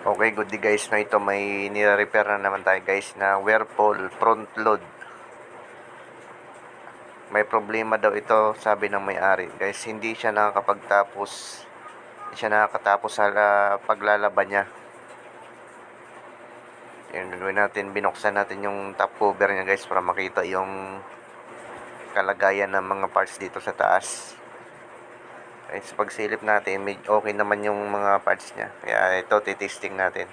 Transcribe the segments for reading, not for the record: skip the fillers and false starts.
Okay, good day guys. No, ito may nire-repair na naman tayo guys na Whirlpool front load. May problema daw ito, sabi ng may-ari. Guys, hindi siya nakakapagtapos. Hindi siya nakakatapos sa paglalaban niya. Yung gagawin natin, binuksan natin yung top cover niya guys para makita yung kalagayan ng mga parts dito sa taas. Guys, pagsilip natin, okay naman yung mga parts niya. Kaya ito, titesting natin.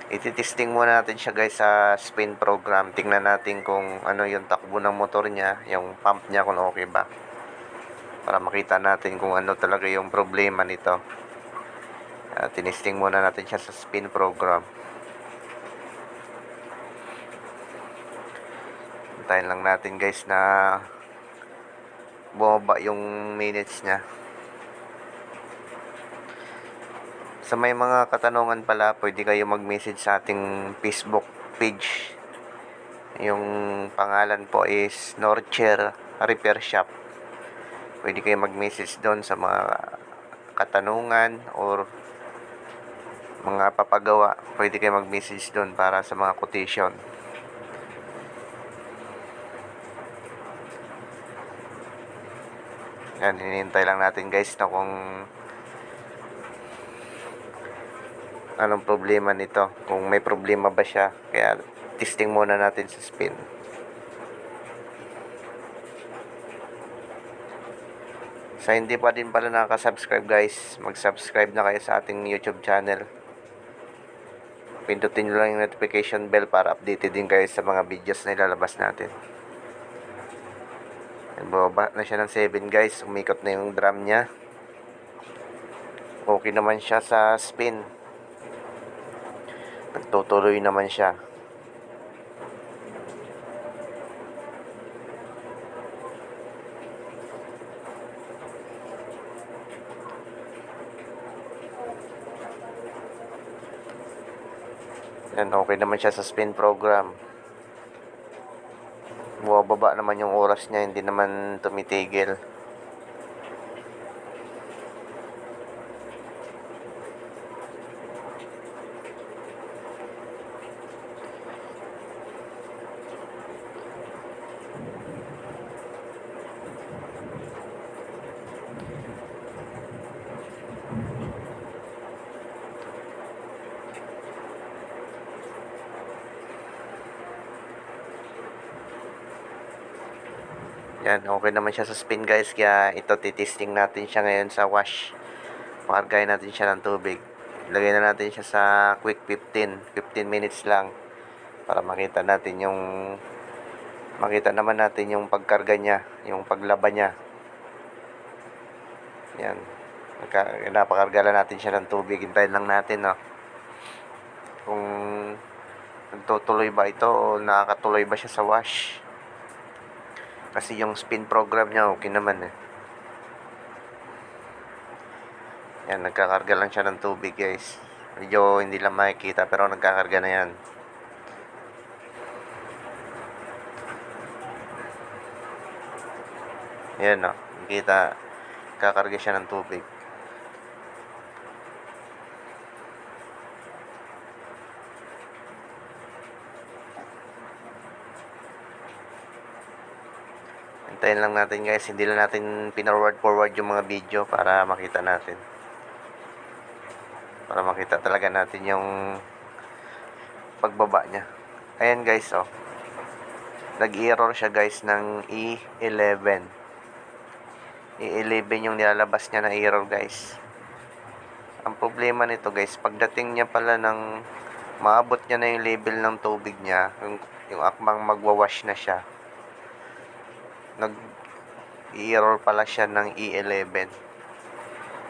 Ititesting muna natin siya guys sa spin program. Tingnan natin kung ano yung takbo ng motor niya, yung pump niya kung okay ba. Para makita natin kung ano talaga yung problema nito. Tinesting muna natin siya sa spin program. Hintayin lang natin guys na bumaba yung minutes niya. Sa may mga katanungan pala, pwede kayo mag-message sa ating Facebook page. Yung pangalan po is Norcher Repair Shop. Pwede kayo mag-message doon sa mga katanungan or mga papagawa. Pwede kayo mag-message doon para sa mga quotation. Yan, hinihintay lang natin guys na kung anong problema nito, kung may problema ba siya. Kaya testing muna natin sa spin. Sa hindi pa din pala nakaka-subscribe guys, mag-subscribe na kayo sa ating YouTube channel. Pindutin nyo lang yung notification bell para updated din kayo sa mga videos na ilalabas natin. Bumaba na siya ng 7 guys, umikot na yung drum niya. Okay naman siya sa spin. Nagtutuloy naman siya. Yan, okay naman siya sa spin program. Bumababa naman yung oras niya, hindi naman tumitigil. Yan, okay naman siya sa spin guys. Kaya ito, titesting natin siya ngayon sa wash. Pakargahin natin siya ng tubig. Lagay na natin siya sa quick 15 minutes lang. Para makita naman natin yung pagkarga niya, yung paglaban niya. Yan. Napakarga lang natin siya ng tubig. Hintayin lang natin, no? Kung nagtutuloy ba ito o nakakatuloy ba siya sa wash. Kasi yung spin program niya okay naman eh. Yan, nagkakarga lang siya ng tubig guys. Medyo hindi lang makikita pero nagkakarga na yan. Yan o, nakikita, kakarga siya ng tubig. Hintayin lang natin guys, hindi lang natin pinforward yung mga video para makita natin. Para makita talaga natin yung pagbaba niya. Ayan guys, oh. Nag-error siya guys ng E11. E11 yung nilalabas niya na error guys. Ang problema nito guys, pagdating niya pala ng maabot niya na yung level ng tubig niya, yung akmang magwawash na siya, nag-error pala siya ng E11.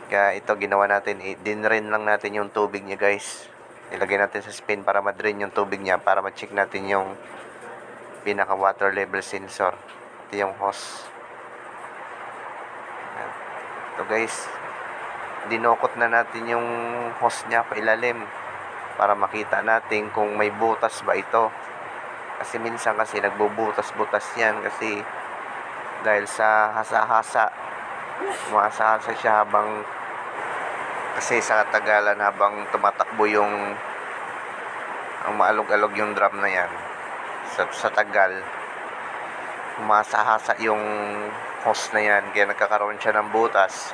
Kaya ito ginawa natin, dinrain lang natin yung tubig niya guys. Ilagay natin sa spin para ma-drain yung tubig niya, para ma-check natin yung pinaka water level sensor. Ito yung hose. Ito guys, dinukot na natin yung hose niya pailalim para makita natin kung may butas ba ito. Kasi minsan kasi nagbubutas-butas yan kasi dahil sa hasa-hasa, umasa-hasa siya habang Kasi sa katagalan habang tumatakbo yung ang maalog-alog yung drum na yan sa tagal, umasahasa yung hose na yan, kaya nagkakaroon siya ng butas.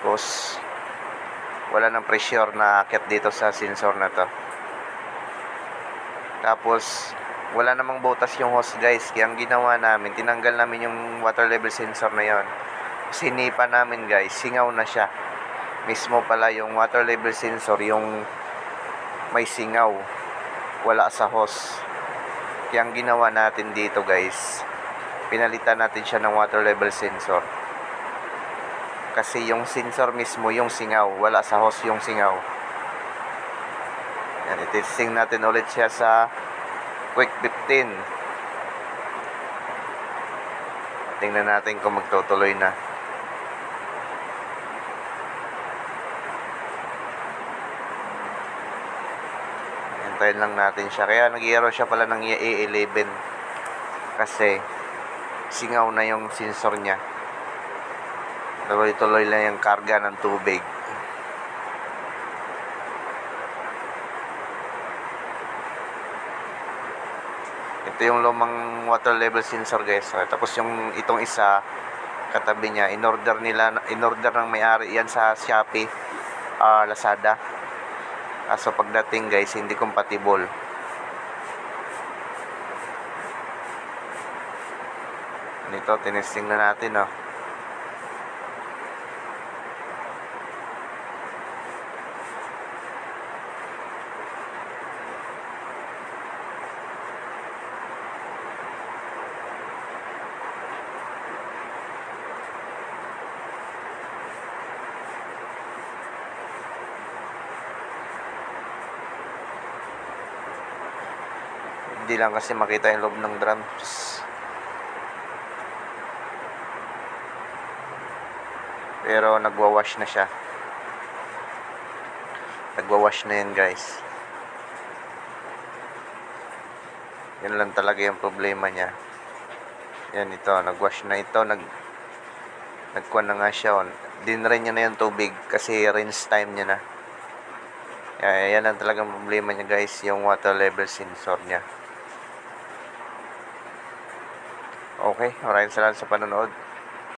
Tapos wala ng pressure na aakyat dito sa sensor na to. Tapos wala namang butas yung hose guys, kaya ang ginawa namin, tinanggal namin yung water level sensor na yon. Sinipa namin guys, singaw na siya. Mismo pala yung water level sensor yung may singaw, wala sa hose. Kaya ang ginawa natin dito guys, pinalitan natin siya ng water level sensor. Kasi yung sensor mismo yung singaw, wala sa hose yung singaw. Yan, itesting natin ulit siya sa Quick 15. Tingnan natin kung magtutuloy na. Hintayin lang natin siya. Kaya nag-error siya pala ng A11. Kasi singaw na yung sensor niya. Tuloy-tuloy lang yung karga ng tubig. Ito yung lumang water level sensor guys. Tapos yung itong isa katabi niya, in-order ng may-ari yan sa Shopee, Lazada. So pagdating guys, hindi compatible. Nito, tinesting na natin Hindi lang kasi makita yung loob ng drums. Pero nagwa-wash na siya. Nagwa-wash na yan guys. Yan lang talaga yung problema niya. Yan ito, nagwash na ito. Nagkuhan na nga siya. Dinrain niya na yung tubig kasi rinse time niya na. Yan lang talagang problema niya guys, yung water level sensor niya. Okay, maraming salamat sa panonood.